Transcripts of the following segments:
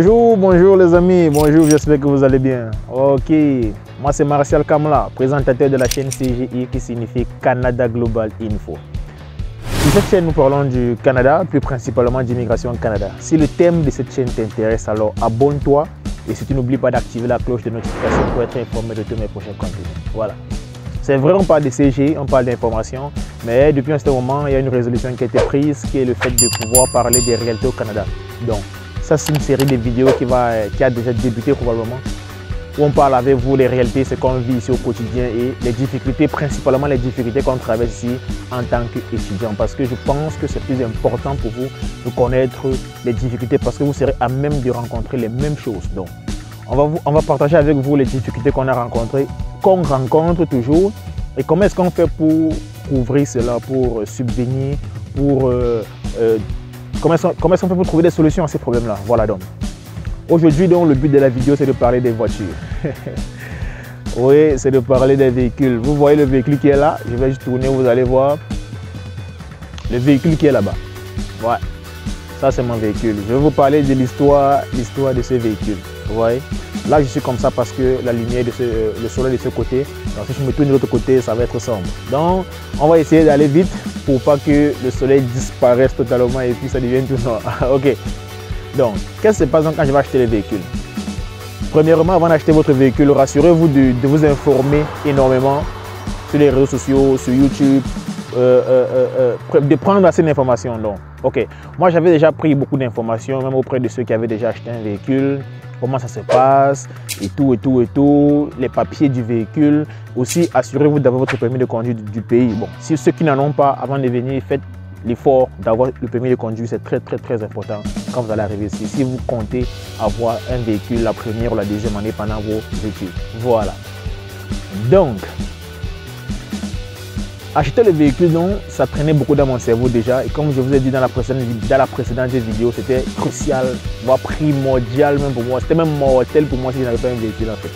Bonjour les amis, bonjour, j'espère que vous allez bien. Ok, moi c'est Martial Kamla, présentateur de la chaîne CGI qui signifie Canada Global Info. Sur cette chaîne, nous parlons du Canada, plus principalement d'immigration au Canada. Si le thème de cette chaîne t'intéresse, alors abonne-toi et surtout n'oublie pas d'activer la cloche de notification pour être informé de tous mes prochains contenus. Voilà. C'est vrai, on parle de CGI, on parle d'information, mais depuis un certain moment, il y a une résolution qui a été prise qui est le fait de pouvoir parler des réalités au Canada. Donc, ça, c'est une série de vidéos qui a déjà débuté probablement, où on parle avec vous des réalités, ce qu'on vit ici au quotidien et les difficultés, principalement les difficultés qu'on traverse ici en tant qu'étudiant. Parce que je pense que c'est plus important pour vous de connaître les difficultés parce que vous serez à même de rencontrer les mêmes choses. Donc, on va partager avec vous les difficultés qu'on a rencontrées, qu'on rencontre toujours et comment est-ce qu'on fait pour couvrir cela, pour subvenir, pour... Comment est-ce qu'on fait pour trouver des solutions à ces problèmes-là? Voilà donc. Aujourd'hui, le but de la vidéo, c'est de parler des voitures. Oui, c'est de parler des véhicules. Vous voyez le véhicule qui est là? Je vais juste tourner, vous allez voir. Le véhicule qui est là-bas. Ouais, ça c'est mon véhicule. Je vais vous parler de l'histoire de ce véhicule. Vous voyez? Là, je suis comme ça parce que la lumière, le soleil de ce côté. Donc, si je me tourne de l'autre côté, ça va être sombre. Donc, on va essayer d'aller vite pour pas que le soleil disparaisse totalement et puis ça devienne tout noir. Ok. Donc, qu'est-ce qui se passe quand je vais acheter le véhicule? Premièrement, avant d'acheter votre véhicule, rassurez-vous de vous informer énormément sur les réseaux sociaux, sur YouTube, de prendre assez d'informations. Donc, ok. Moi, j'avais déjà pris beaucoup d'informations, même auprès de ceux qui avaient déjà acheté un véhicule. Comment ça se passe et tout, les papiers du véhicule. Aussi, assurez-vous d'avoir votre permis de conduire du pays. Bon, si ceux qui n'en ont pas, avant de venir, faites l'effort d'avoir le permis de conduire. C'est très important quand vous allez arriver ici. Si vous comptez avoir un véhicule la première ou la deuxième année pendant vos études. Voilà. Donc, acheter le véhicule, donc, ça traînait beaucoup dans mon cerveau déjà. Et comme je vous ai dit dans la précédente vidéo, c'était crucial, voire primordial même pour moi. C'était même mortel pour moi si je n'avais pas un véhicule en fait.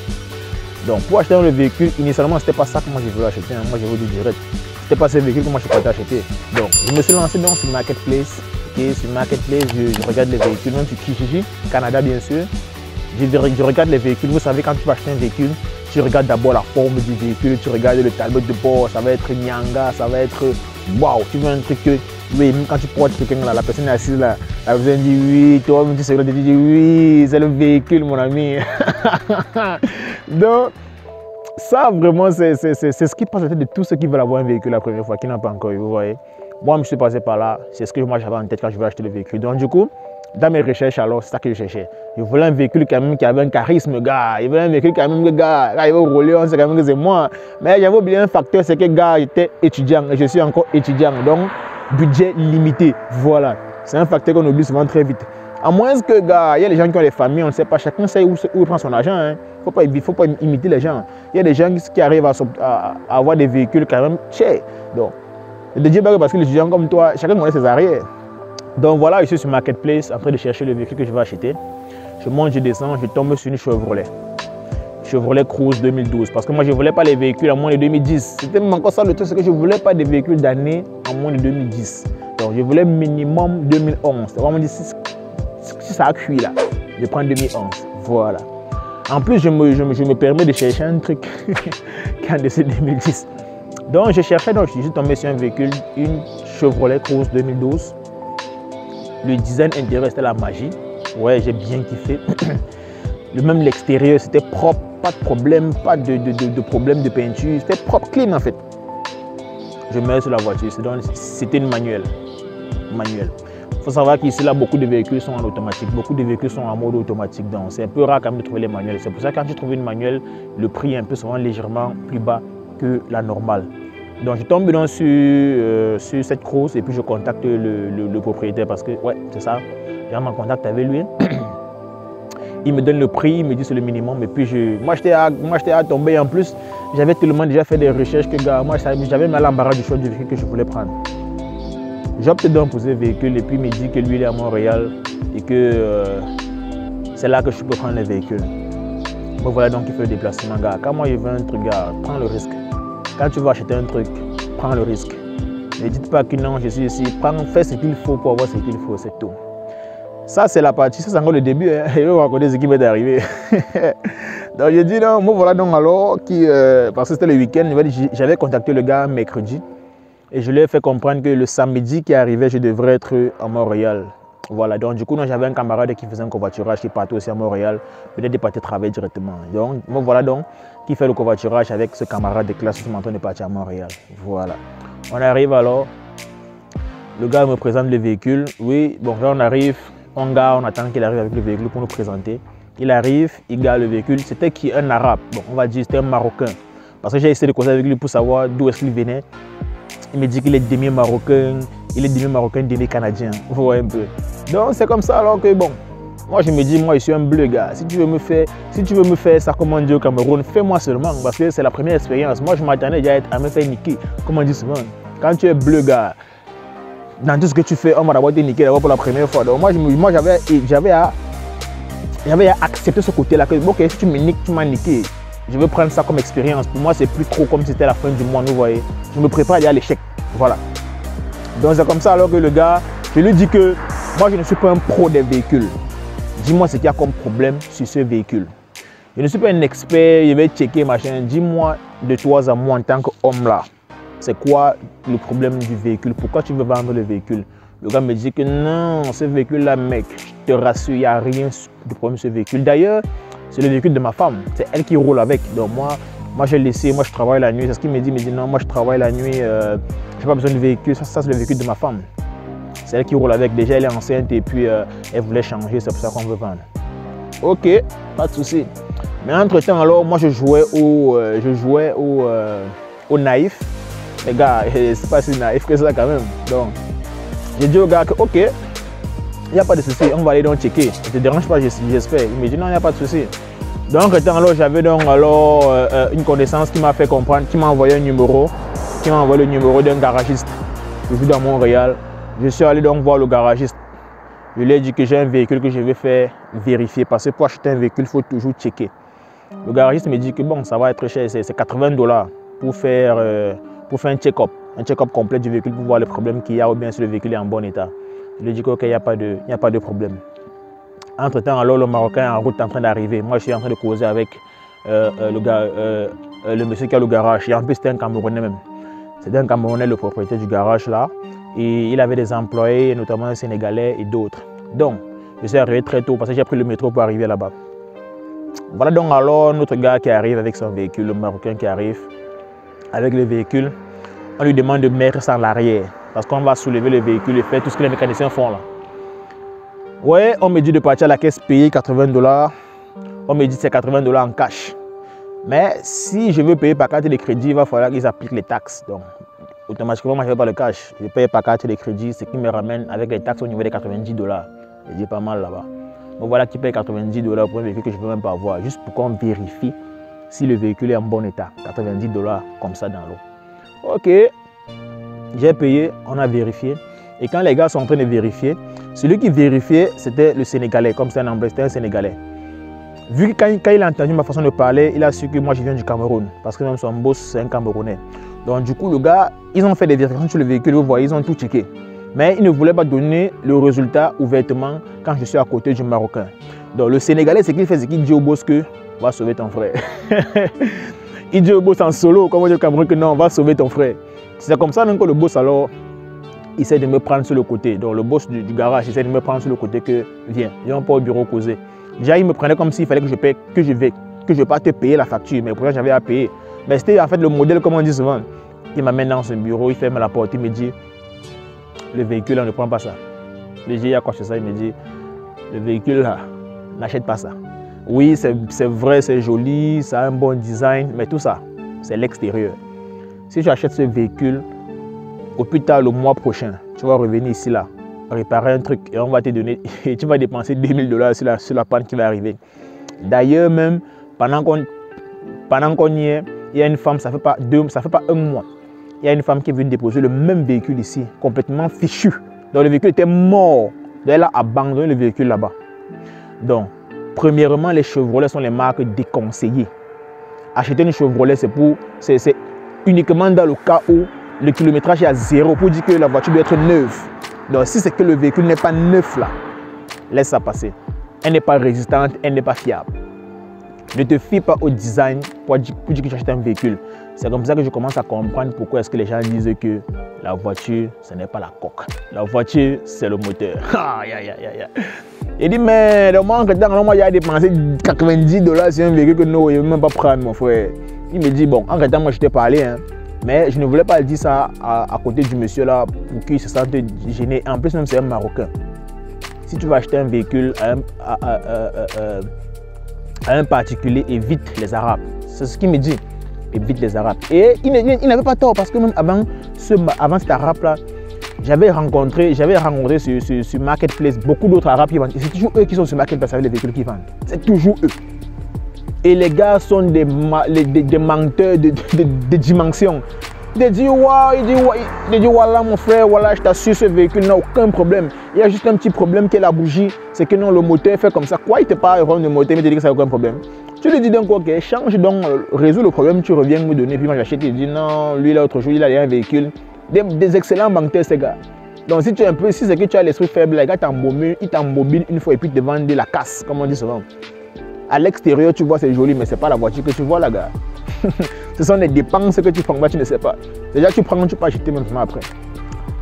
Donc pour acheter le véhicule, initialement, c'était pas ça que moi je voulais acheter. Moi je vous dis direct. C'était pas ce véhicule que moi je comptais acheter. Donc je me suis lancé donc sur Marketplace. Okay, sur Marketplace, je regarde les véhicules, même sur Kijiji, Canada bien sûr. Je regarde les véhicules. Vous savez, quand tu vas acheter un véhicule, tu regardes d'abord la forme du véhicule, tu regardes le tableau de bord, ça va être Nyanga, ça va être waouh, tu veux un truc que, oui, même quand tu portes quelqu'un là, la personne est assise là, la personne dit oui, toi même tu sais, tu dis oui, c'est le véhicule mon ami. Donc, ça vraiment, c'est ce qui passe à la tête de tous ceux qui veulent avoir un véhicule la première fois, qui n'ont pas encore eu, vous voyez. Moi, je suis passé par là, c'est ce que moi j'avais en tête quand je voulais acheter le véhicule. Donc du coup, dans mes recherches, alors, c'est ça que je cherchais. Je voulais un véhicule quand même qui avait un charisme, gars. Je voulais un véhicule quand même, gars, il va rouler, on sait quand même que c'est moi. Mais j'avais oublié un facteur, c'est que, gars, j'étais étudiant et je suis encore étudiant. Donc, budget limité. Voilà. C'est un facteur qu'on oublie souvent très vite. À moins que, gars, il y a des gens qui ont des familles, on ne sait pas, chacun sait où il prend son argent. Hein. Il ne faut pas imiter les gens. Il y a des gens qui arrivent à avoir des véhicules quand même chers. Donc, je te dis parce que les étudiants comme toi, chacun connaît ses arrières. Donc voilà, je suis sur Marketplace en train de chercher le véhicule que je vais acheter. Je monte, je descends, je tombe sur une Chevrolet. Chevrolet Cruze 2012. Parce que moi, je ne voulais pas les véhicules en moins de 2010. C'était même encore ça le truc, c'est que je ne voulais pas des véhicules d'année en moins de 2010. Donc je voulais minimum 2011. C'est vraiment dit, si ça a cuit là, je prends 2011. Voilà. En plus, je me permets de chercher un truc qui est de 2010. Donc je cherchais, donc je suis tombé sur un véhicule, une Chevrolet Cruze 2012. Le design intérieur, c'était la magie. Ouais, j'ai bien kiffé. Même l'extérieur, c'était propre, pas de problème, pas de problème de peinture. C'était propre, clean en fait. Je mets sur la voiture, c'était une manuelle. Il faut savoir qu'ici, là, beaucoup de véhicules sont en automatique. Beaucoup de véhicules sont en mode automatique. Donc, c'est un peu rare quand même de trouver les manuels. C'est pour ça que quand tu trouves une manuelle, le prix est un peu souvent légèrement plus bas que la normale. Donc je tombe donc sur cette Cruze et puis je contacte le propriétaire parce que, ouais, c'est ça, j'ai en contact avec lui. Il me donne le prix, il me dit c'est le minimum et puis moi j'étais à tomber en plus. J'avais tellement déjà fait des recherches que, gars, moi j'avais mal l'embarras du choix du véhicule que je voulais prendre. J'opte donc pour ce véhicule et puis il me dit que lui il est à Montréal et que c'est là que je peux prendre le véhicule. Me voilà donc il fait le déplacement, gars. Quand moi je veux un truc, gars, prends le risque. Quand tu vas acheter un truc, prends le risque. Ne dites pas que non, je suis ici. Fais ce qu'il faut pour avoir ce qu'il faut, c'est tout. Ça, c'est la partie, ça c'est encore le début. Hein. Je vais vous raconter ce qui m'est arrivé. Donc, j'ai dit non, moi voilà donc alors, parce que c'était le week-end, j'avais contacté le gars mercredi et je lui ai fait comprendre que le samedi qui arrivait, je devrais être à Montréal. Voilà, donc du coup, j'avais un camarade qui faisait un covoiturage qui partait aussi à Montréal. Peut-être il partait travailler directement. Donc, moi voilà donc qui fait le covoiturage avec ce camarade de classe qui m'entend de partir à Montréal. Voilà. On arrive alors, le gars me présente le véhicule. Oui, bon, là on arrive, on attend qu'il arrive avec le véhicule pour nous présenter. Il arrive, il gare le véhicule. C'était qui? Un arabe. Bon, on va dire c'était un marocain. Parce que j'ai essayé de causer avec lui pour savoir d'où est-ce qu'il venait. Il me dit qu'il est demi-marocain, il est demi-marocain, demi-canadien. Vous voyez un peu. Donc c'est comme ça alors que bon, moi je me dis, moi je suis un bleu gars. Si tu veux me faire ça comme on dit au Cameroun, fais-moi seulement parce que c'est la première expérience. Moi je m'attendais déjà à me faire niquer. Comme on dit souvent, quand tu es bleu gars, dans tout ce que tu fais, on va d'abord te niquer d'abord pour la première fois. Donc moi j'avais à accepter ce côté-là que ok, si tu me niques, tu m'as niqué. Je veux prendre ça comme expérience. Pour moi, c'est plus trop comme si c'était la fin du mois, vous voyez. Je me prépare à l'échec. Voilà. Donc c'est comme ça alors que le gars, je lui dis que moi, je ne suis pas un pro des véhicules. Dis-moi ce qu'il y a comme problème sur ce véhicule. Je ne suis pas un expert, je vais checker, machin. Dis-moi de toi à moi en tant qu'homme là. C'est quoi le problème du véhicule? Pourquoi tu veux vendre le véhicule? Le gars me dit que non, ce véhicule-là, mec, je te rassure, il n'y a rien de problème sur ce véhicule. D'ailleurs, c'est le véhicule de ma femme. C'est elle qui roule avec. Donc moi j'ai laissé, moi je travaille la nuit. C'est ce qu'il me dit. Il me dit non, moi je travaille la nuit, je n'ai pas besoin de véhicule. Ça c'est le véhicule de ma femme. C'est elle qui roule avec. Déjà elle est enceinte et puis elle voulait changer. C'est pour ça qu'on veut vendre. Ok, pas de souci. Mais entre-temps, alors moi je jouais au naïf. Les gars, c'est pas si naïf que ça quand même. Donc j'ai dit au gars que ok, il n'y a pas de souci, on va aller donc checker. Ça ne te dérange pas, j'espère. Il me dit non, il n'y a pas de souci. Donc, j'avais une connaissance qui m'a fait comprendre, qui m'a envoyé un numéro, le numéro d'un garagiste. Je vis dans Montréal. Je suis allé donc voir le garagiste. Je lui ai dit que j'ai un véhicule que je vais faire vérifier. Parce que pour acheter un véhicule, il faut toujours checker. Le garagiste me dit que bon, ça va être cher, c'est 80 $ pour faire un check-up. Un check-up complet du véhicule pour voir les problèmes qu'il y a ou bien si le véhicule est en bon état. Je lui ai dit qu'il n'y a pas de problème. Entre-temps, alors le Marocain en route est en train d'arriver. Moi, je suis en train de causer avec le monsieur qui a le garage. Et en plus, c'était un Camerounais même. C'était un Camerounais, le propriétaire du garage là. Et il avait des employés, notamment un Sénégalais et d'autres. Donc, je suis arrivé très tôt parce que j'ai pris le métro pour arriver là-bas. Voilà donc alors notre gars qui arrive avec son véhicule, le Marocain qui arrive avec le véhicule. On lui demande de mettre ça en l'arrière. Parce qu'on va soulever le véhicule et faire tout ce que les mécaniciens font là. Ouais, on me dit de partir à la caisse payer 80 $. On me dit que c'est 80 $ en cash. Mais si je veux payer par carte de crédit, il va falloir qu'ils appliquent les taxes. Donc, automatiquement, moi, je ne fais pas le cash. Je paye par carte de crédit, ce qui me ramène avec les taxes au niveau des 90 $. Je dis pas mal là-bas. Donc voilà qui paye 90 $ pour un véhicule que je ne peux même pas avoir. Juste pour qu'on vérifie si le véhicule est en bon état. 90 $ comme ça dans l'eau. Ok. J'ai payé, on a vérifié. Et quand les gars sont en train de vérifier, celui qui vérifiait, c'était le Sénégalais, comme c'est un Anglais, c'était un Sénégalais. Vu que quand il a entendu ma façon de parler, il a su que moi je viens du Cameroun, parce que même son boss, c'est un Camerounais. Donc du coup, le gars, ils ont fait des vérifications sur le véhicule, vous voyez, ils ont tout checké. Mais ils ne voulaient pas donner le résultat ouvertement quand je suis à côté du Marocain. Donc le Sénégalais, ce qu'il fait, c'est qu'il dit au boss que on va sauver ton frère. Il dit au boss en solo, comme on dit au Cameroun, que non, on va sauver ton frère. C'est comme ça que le boss alors il essaie de me prendre sur le côté. Donc le boss du garage essaie de me prendre sur le côté que viens pas au bureau causer. Déjà il me prenait comme s'il fallait que je paye, que je vais pas te payer la facture, mais pourtant j'avais à payer. Mais c'était en fait le modèle comme on dit souvent. Il m'amène dans son bureau, il ferme la porte, il me dit le véhicule on ne prend pas ça. Je dis il y a quoi chez ça? Il me dit le véhicule là, n'achète pas ça. Oui c'est vrai, c'est joli, ça a un bon design, mais tout ça c'est l'extérieur. Si tu achètes ce véhicule, au plus tard le mois prochain, tu vas revenir ici là, réparer un truc et on va te donner, et tu vas dépenser 2000 $ sur la panne qui va arriver. D'ailleurs même, pendant qu'on y est, il y a une femme, ça fait pas un mois, il y a une femme qui est venue déposer le même véhicule ici, complètement fichu. Donc le véhicule était mort, donc elle a abandonné le véhicule là-bas. Donc, premièrement, les Chevrolet sont les marques déconseillées. Acheter une Chevrolet, c'est uniquement dans le cas où le kilométrage est à 0 pour dire que la voiture doit être neuve. Donc si c'est que le véhicule n'est pas neuf là, laisse ça passer. Elle n'est pas résistante, elle n'est pas fiable. Ne te fie pas au design pour dire que tu achètes un véhicule. C'est comme ça que je commence à comprendre pourquoi est-ce que les gens disent que la voiture, ce n'est pas la coque. La voiture, c'est le moteur. Il dit, mais moi, il a dépensé 90 $ sur un véhicule que non, il ne veut même pas prendre, mon frère. Il me dit, bon, en réalité, moi, je t'ai parlé, hein, mais je ne voulais pas dire ça à côté du monsieur là pour qu'il se sente gêné. En plus, même, c'est un Marocain. Si tu vas acheter un véhicule à un particulier, évite les Arabes. C'est ce qu'il me dit. Évite les Arabes. Et il n'avait pas tort parce que même avant cet Arabe-là, j'avais rencontré sur Marketplace beaucoup d'autres Arabes qui vendent. C'est toujours eux qui sont sur Marketplace avec les véhicules qu'ils vendent. C'est toujours eux. Et les gars sont des menteurs de dimension. Il dit, voilà mon frère, voilà, je t'assure, ce véhicule n'a aucun problème. Il y a juste un petit problème qui est la bougie. C'est que non, le moteur fait comme ça. Quoi, il ne te parle de moteur, mais il te dit que ça n'a aucun problème. Tu lui dis donc, ok, change donc, résous le problème, tu reviens me donner. Puis moi j'achète, il dit non, lui l'autre jour, il a un véhicule. Des excellents menteurs, ces gars. Donc si tu es un peu, si c'est que tu as l'esprit faible, les gars il t'embobine une fois et puis te vendent de la casse, comme on dit souvent. À l'extérieur, tu vois, c'est joli, mais ce n'est pas la voiture que tu vois là, gars. Ce sont les dépenses que tu prends, tu ne sais pas. Déjà, tu prends, tu peux acheter même après.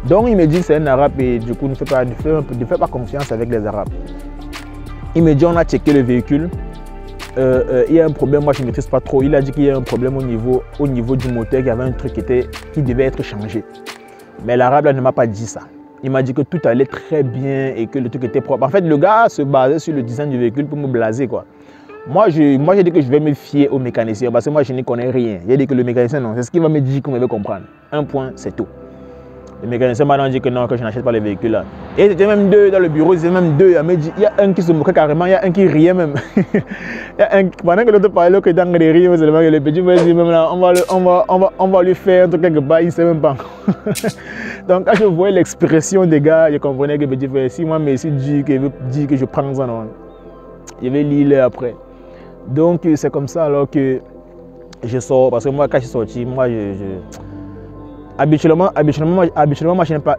Donc, il me dit c'est un Arabe et du coup, ne fais pas confiance avec les Arabes. Il me dit on a checké le véhicule. Il y a un problème, moi je ne maîtrise pas trop. Il a dit qu'il y a un problème au niveau du moteur, qu'il y avait un truc qui devait être changé. Mais l'Arabe ne m'a pas dit ça. Il m'a dit que tout allait très bien et que le truc était propre. En fait, le gars se basait sur le design du véhicule pour me blaser, quoi. Moi, j'ai dit que je vais me fier au mécanicien parce que moi, je n'y connais rien. J'ai dit que le mécanicien, non, c'est ce qu'il va me dire qu'on va comprendre. Un point, c'est tout. Le mécanicien m'a dit que non, que je n'achète pas les véhicules là. Et c'était même deux dans le bureau, c'était même deux. Il m'a dit, il y a un qui se moquait carrément, il y a un qui riait même. Pendant que l'autre parlait, que dans les rires, c'est le petit va dire, même là, on va lui faire un truc quelque part, il ne sait même pas. Donc, quand je voyais l'expression des gars, je comprenais que petit frère, si moi, Messi dit que je prends ça, non, je vais lire après. Donc, c'est comme ça alors que je sors. Parce que moi, quand je suis sorti, moi, habituellement, moi, je n'aime pas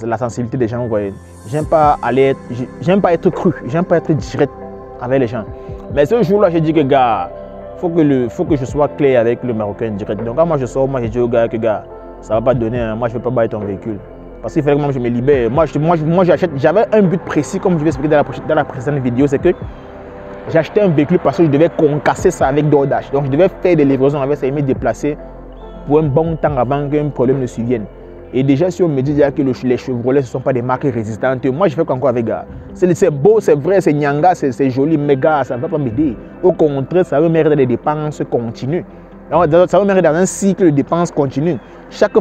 la sensibilité des gens, vous voyez. J'aime pas être cru, j'aime pas être direct avec les gens. Mais ce jour-là, j'ai dit que, gars, faut que je sois clair avec le Marocain direct. Donc, quand moi, je sors, moi, j'ai dit au gars que, gars, ça va pas donner, hein. Moi, je ne veux pas bailler ton véhicule. Parce qu'il fallait que moi, je me libère. Moi j'achète, j'avais un but précis, comme je vais expliquer dans la précédente vidéo, c'est que j'ai acheté un véhicule parce que je devais concasser ça avec DoorDash. Donc je devais faire des livraisons avec ça et me déplacer pour un bon temps avant qu'un problème ne survienne. Et déjà, si on me dit que les Chevrolet, ce ne sont pas des marques résistantes, moi je fais encore avec gars. C'est beau, c'est vrai, c'est nyanga, c'est joli, mais gars, ça ne va pas m'aider. Au contraire, ça va mériter des dépenses continues. Alors, ça va mériter dans un cycle de dépenses continues. Chaque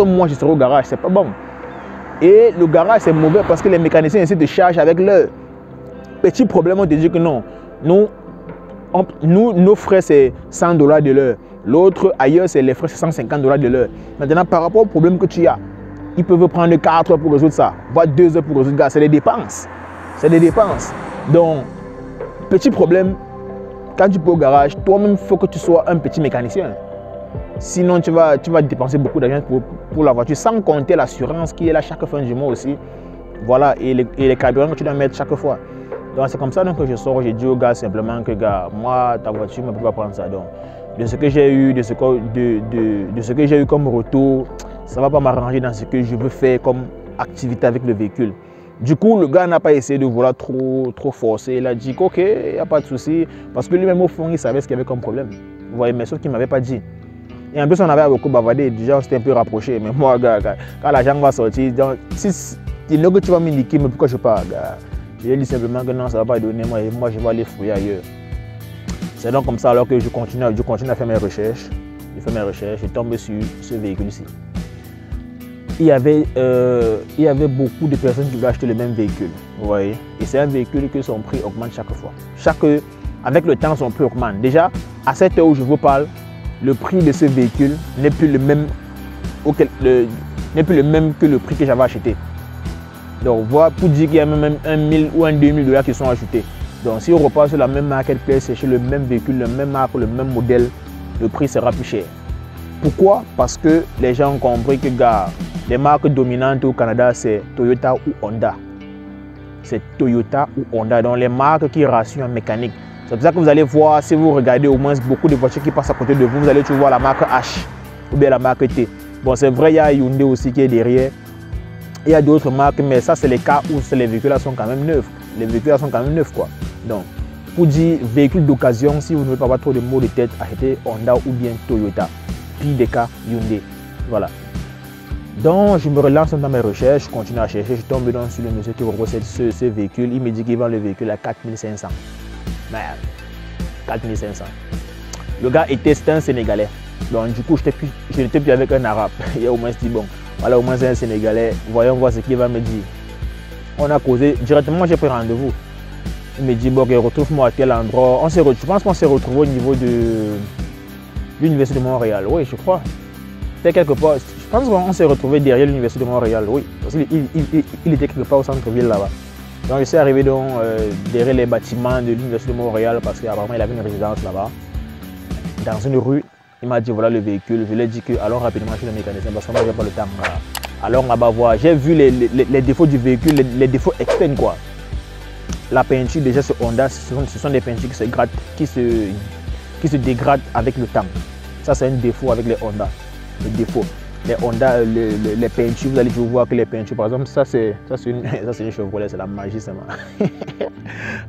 mois, je serai au garage, c'est pas bon. Et le garage, c'est mauvais parce que les mécaniciens essaient de charger avec leur petit problème. On te dit que non, nos frais, c'est 100 $ de l'heure. L'autre, ailleurs, c'est les frais, c'est 150 $ de l'heure. Maintenant, par rapport au problème que tu as, ils peuvent prendre 4 heures pour résoudre ça, voire 2 heures pour résoudre ça. C'est des dépenses. C'est des dépenses. Donc, petit problème, quand tu peux au garage, toi-même, il faut que tu sois un petit mécanicien. Sinon, tu vas dépenser beaucoup d'argent pour la voiture, sans compter l'assurance qui est là chaque fin du mois aussi. Voilà, et les carburants que tu dois mettre chaque fois. Donc, c'est comme ça donc, que je sors. J'ai dit au gars simplement que, gars, moi, ta voiture ne peut pas prendre ça. Donc, de ce que j'ai eu, de ce que j'ai eu comme retour, ça ne va pas m'arranger dans ce que je veux faire comme activité avec le véhicule. Du coup, le gars n'a pas essayé de vouloir trop forcer. Il a dit ok, il n'y a pas de souci. Parce que lui-même, au fond, il savait ce qu'il y avait comme problème. Vous voyez, mais sauf qu'il ne m'avait pas dit. Et en plus, on avait beaucoup bavardé. Déjà, on s'était un peu rapproché. Mais moi, gars, quand l'argent va sortir, donc, si tu veux que tu vas m'indiquer, mais pourquoi je pars, gars? Je lui ai dit simplement que non, ça ne va pas donner. Moi, je vais aller fouiller ailleurs. C'est donc comme ça alors que je continue à faire mes recherches. Je fais mes recherches, je tombe sur ce véhicule-ci. Il y avait beaucoup de personnes qui voulaient acheter le même véhicule. Vous voyez? Et c'est un véhicule que son prix augmente chaque fois. Avec le temps, son prix augmente. Déjà, à cette heure où je vous parle, le prix de ce véhicule n'est plus le même que le prix que j'avais acheté. Donc, voilà, pour dire qu'il y a même 1000 ou 2000 $ qui sont ajoutés. Donc, si on repart sur la même marketplace, chez le même véhicule, le même marque, le même modèle, le prix sera plus cher. Pourquoi? Parce que les gens ont compris que, gars, les marques dominantes au Canada, c'est Toyota ou Honda. c'est Toyota ou Honda, donc les marques qui rassurent en mécanique. C'est pour ça que vous allez voir, si vous regardez au moins beaucoup de voitures qui passent à côté de vous, vous allez toujours voir la marque H ou bien la marque T. Bon, c'est vrai, il y a Hyundai aussi qui est derrière. Il y a d'autres marques, mais ça, c'est les cas où les véhicules là sont quand même neufs. Les véhicules là sont quand même neufs, quoi. Donc, pour dire véhicule d'occasion, si vous ne voulez pas avoir trop de maux de tête, achetez Honda ou bien Toyota. Pire des cas, Hyundai. Voilà. Donc, je me relance dans mes recherches, je continue à chercher. Je tombe sur le monsieur qui propose ce véhicule. Il me dit qu'il vend le véhicule à 4500. Merde, 4500. Le gars c'était un Sénégalais. Donc, du coup, je n'étais plus avec un Arabe. Il a au moins dit, bon, voilà, au moins c'est un Sénégalais. Voyons voir ce qu'il va me dire. On a causé. Directement, j'ai pris rendez-vous. Il me dit, bon, okay, retrouve-moi à tel endroit. Je pense qu'on s'est retrouvé au niveau de l'Université de Montréal. Oui, je crois. C'était quelque part. Je pense qu'on s'est retrouvé derrière l'Université de Montréal. Oui, parce qu'il était quelque part au centre-ville là-bas. Donc, je suis arrivé donc, derrière les bâtiments de l'Université de Montréal parce qu'apparemment, il avait une résidence là-bas. Dans une rue, il m'a dit, voilà le véhicule. Je lui ai dit que allons rapidement chez le mécanicien parce qu'on n'avait pas le temps. Voilà. Alors, on va voir. J'ai vu les défauts du véhicule, les défauts externes, quoi. La peinture, déjà, ce Honda, ce sont des peintures qui se dégradent avec le temps. Ça, c'est un défaut avec les Honda. Le défaut. Les Honda, les peintures, vous allez toujours voir que les peintures, par exemple, ça c'est une Chevrolet, c'est la magie seulement.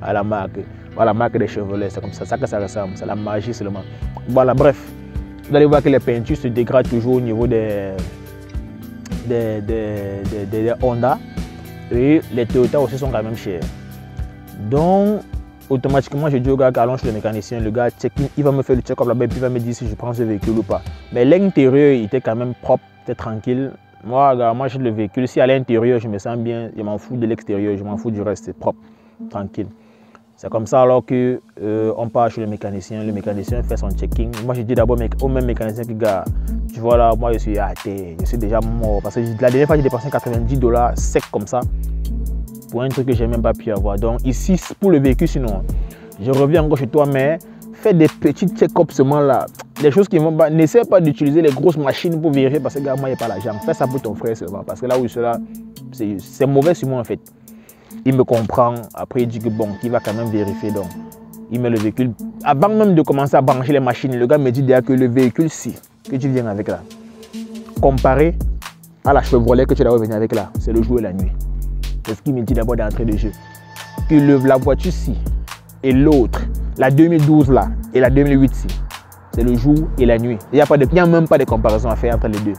À la marque. Voilà, la marque des Chevrolet, c'est comme ça que ça ressemble, c'est la magie seulement. Voilà, bref, vous allez voir que les peintures se dégradent toujours au niveau des Honda. Et les Toyota aussi sont quand même chers. Donc, automatiquement, je dis au gars, allons chez le mécanicien. Le gars, il va me faire le check-up là-bas et puis il va me dire si je prends ce véhicule ou pas. Mais l'intérieur, il était quand même propre, c'était tranquille. Moi, j'ai le véhicule. Si à l'intérieur, je me sens bien, je m'en fous de l'extérieur, je m'en fous du reste, c'est propre, tranquille. C'est comme ça alors que on part chez le mécanicien fait son checking. Moi, je dis d'abord au même mécanicien que gars, tu vois là, moi je suis athée, je suis déjà mort. Parce que la dernière fois, j'ai dépensé $90 sec comme ça. Pour un truc que j'ai même pas pu avoir. Donc ici, pour le véhicule, sinon, je reviens encore chez toi, mais fais des petits check-up seulement là. Des choses qui vont pas. N'essaie pas d'utiliser les grosses machines pour vérifier parce que gars, moi, il n'y a pas l'argent. Fais ça pour ton frère seulement. Parce que là où je suis là, c'est mauvais sur moi en fait. Il me comprend. Après, il dit que bon, qu'il va quand même vérifier. Donc, il met le véhicule. Avant même de commencer à brancher les machines, le gars me dit déjà que le véhicule, si, que tu viens avec là, comparé à la Chevrolet que tu dois venir avec là, c'est le jour et la nuit. C'est ce qu'il me dit d'abord d'entrée de jeu. Que la voiture-ci et l'autre, la 2012 là et la 2008-ci, c'est le jour et la nuit. Il n'y a même pas de comparaison à faire entre les deux.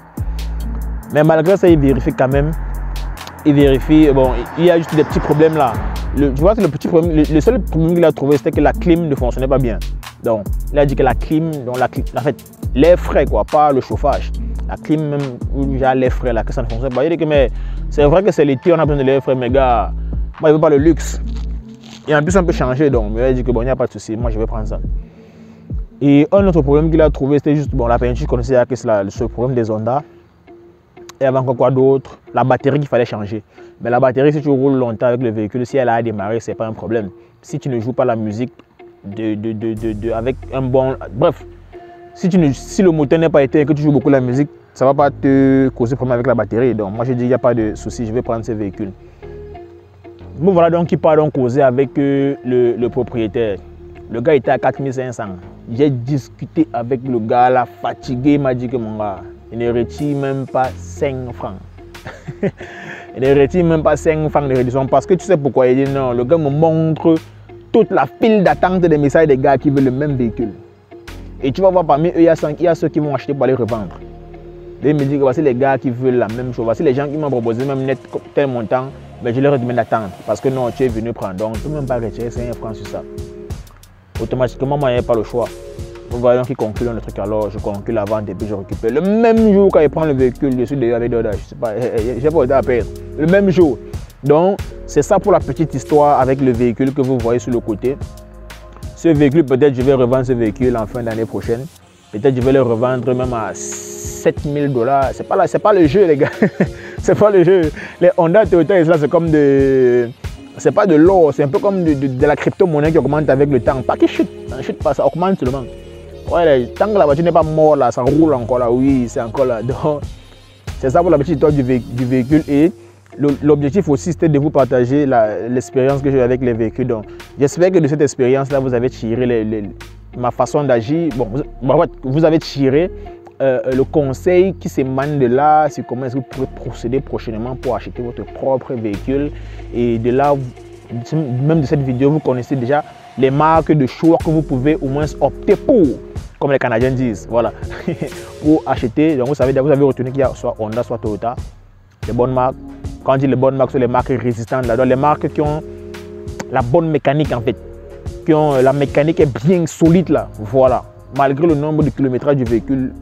Mais malgré ça, il vérifie quand même. Il vérifie, bon, il y a juste des petits problèmes là. Tu vois, le seul problème qu'il a trouvé, c'était que la clim ne fonctionnait pas bien. Donc, il a dit que la clim, en fait, l'air frais, quoi, pas le chauffage. La clim, même, où j'ai l'air frais là, que ça ne fonctionne pas. Il dit que, mais c'est vrai que c'est l'été, on a besoin de l'air frais, mais gars, moi, je ne veux pas le luxe. Et en plus, on peut changer, donc, mais il a dit que, bon, il n'y a pas de souci, moi, je vais prendre ça. Et un autre problème qu'il a trouvé, c'était juste, bon, la peinture, je connaissais que c'est ce problème des Honda. Et avant quoi d'autre, la batterie qu'il fallait changer. Mais la batterie, si tu roules longtemps avec le véhicule, si elle a démarré, c'est pas un problème. Si tu ne joues pas la musique avec un bon... Bref, si le moteur n'est pas éteint et que tu joues beaucoup la musique, ça ne va pas te causer problème avec la batterie. Donc moi je dis, il n'y a pas de souci, je vais prendre ce véhicule. Bon voilà, donc il part donc causer avec le propriétaire. Le gars était à 4500. J'ai discuté avec le gars là, fatigué, il m'a dit que mon gars, il ne retire même pas 5 francs. Il ne retire même pas 5 francs de réduction parce que tu sais pourquoi. Il dit non, le gars me montre toute la file d'attente des messages des gars qui veulent le même véhicule. Et tu vas voir parmi eux, il y a ceux qui vont acheter pour aller revendre. Et il me dit que voici les gars qui veulent la même chose. Voici les gens qui m'ont proposé même net tel montant, mais je leur ai demandé d'attendre parce que non, tu es venu prendre. Donc je ne peux même pas retirer 5 francs sur ça. Automatiquement, moi, il n'y a pas le choix. Nous voyons qu'il conclut le truc, alors je conclue la vente et puis je récupère. Le même jour quand il prend le véhicule, je suis déjà avec d'autres, je sais pas, j'ai pas à perdre. Le même jour. Donc, c'est ça pour la petite histoire avec le véhicule que vous voyez sur le côté. Ce véhicule, peut-être je vais revendre ce véhicule en fin d'année prochaine. Peut-être je vais le revendre même à $7000. C'est pas le jeu, les gars. C'est pas le jeu. Les Honda, Toyota, c'est comme de... C'est pas de l'or, c'est un peu comme de la crypto-monnaie qui augmente avec le temps. Pas qui chute, ça ne chute pas, ça augmente seulement. Ouais, tant que la voiture n'est pas morte là, ça roule encore là, oui, c'est encore là. Donc, c'est ça pour la petite histoire du véhicule. Et l'objectif aussi, c'était de vous partager l'expérience que j'ai avec les véhicules. Donc, j'espère que de cette expérience-là, vous avez tiré ma façon d'agir. Bon, vous avez tiré le conseil qui s'émane de là, c'est comment est-ce que vous pourrez procéder prochainement pour acheter votre propre véhicule. Et de là, même de cette vidéo, vous connaissez déjà les marques de choix que vous pouvez au moins opter pour, comme les Canadiens disent, voilà, pour acheter. Donc vous savez retenu qu'il y a soit Honda, soit Toyota, les bonnes marques. Quand on dit les bonnes marques, c'est les marques résistantes, là, donc les marques qui ont la bonne mécanique en fait, qui ont la mécanique est bien solide là, voilà. Malgré le nombre de kilométrages du véhicule,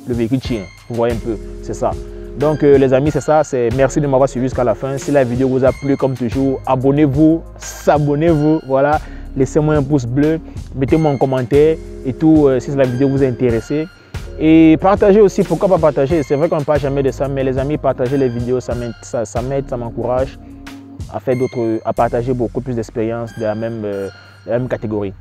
le véhicule tient, vous voyez un peu, c'est ça. Donc les amis, c'est ça, merci de m'avoir suivi jusqu'à la fin. Si la vidéo vous a plu, comme toujours, abonnez-vous, s'abonnez-vous, voilà. Laissez-moi un pouce bleu, mettez-moi un commentaire et tout si la vidéo vous a intéressé. Et partagez aussi, pourquoi pas partager? C'est vrai qu'on ne parle jamais de ça, mais les amis, partagez les vidéos, ça m'aide, ça m'encourage à partager beaucoup plus d'expériences de la même catégorie.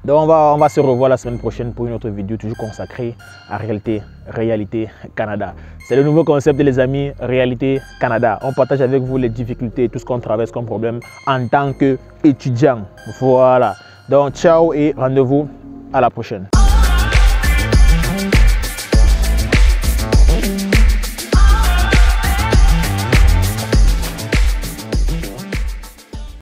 Donc on va se revoir la semaine prochaine pour une autre vidéo toujours consacrée à Réalité Canada. C'est le nouveau concept les amis, Réalité Canada. On partage avec vous les difficultés, tout ce qu'on traverse comme problème en tant qu'étudiant. Voilà. Donc ciao et rendez-vous à la prochaine.